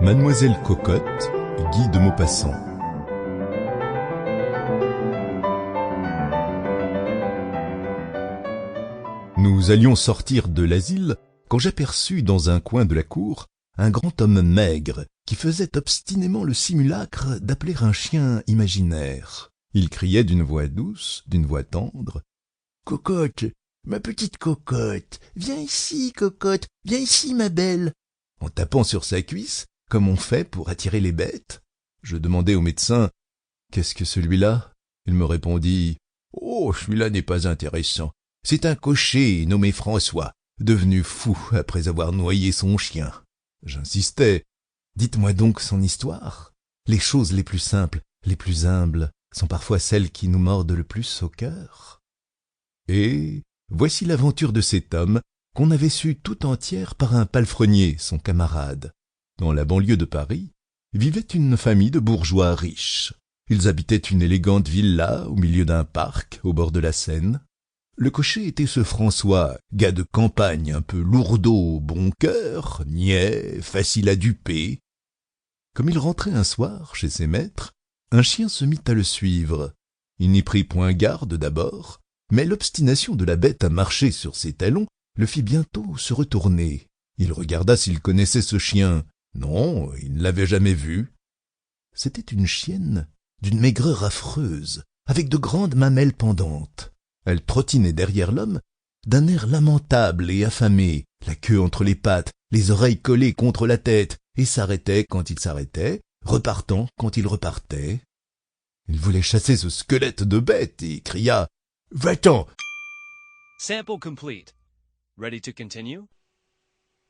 Mademoiselle Cocotte, Guy de Maupassant. Nous allions sortir de l'asile quand j'aperçus dans un coin de la cour un grand homme maigre qui faisait obstinément le simulacre d'appeler un chien imaginaire. Il criait d'une voix douce, d'une voix tendre. « Cocotte, ma petite Cocotte, viens ici, Cocotte, viens ici, ma belle !» en tapant sur sa cuisse, comme on fait pour attirer les bêtes. Je demandai au médecin « Qu'est-ce que celui-là ?» Il me répondit « Oh, celui-là n'est pas intéressant. C'est un cocher nommé François, devenu fou après avoir noyé son chien. » J'insistais. « Dites-moi donc son histoire. Les choses les plus simples, les plus humbles, sont parfois celles qui nous mordent le plus au cœur. » Et voici l'aventure de cet homme qu'on avait su tout entière par un palefrenier, son camarade. Dans la banlieue de Paris, vivait une famille de bourgeois riches. Ils habitaient une élégante villa au milieu d'un parc, au bord de la Seine. Le cocher était ce François, gars de campagne, un peu lourdeau, bon cœur, niais, facile à duper. Comme il rentrait un soir chez ses maîtres, un chien se mit à le suivre. Il n'y prit point garde d'abord, mais l'obstination de la bête à marcher sur ses talons le fit bientôt se retourner. Il regarda s'il connaissait ce chien. Non, il ne l'avait jamais vu. C'était une chienne d'une maigreur affreuse, avec de grandes mamelles pendantes. Elle trottinait derrière l'homme d'un air lamentable et affamé, la queue entre les pattes, les oreilles collées contre la tête, et s'arrêtait quand il s'arrêtait, repartant quand il repartait. Il voulait chasser ce squelette de bête et cria « Va-t'en !» Sample complete. Ready to continue?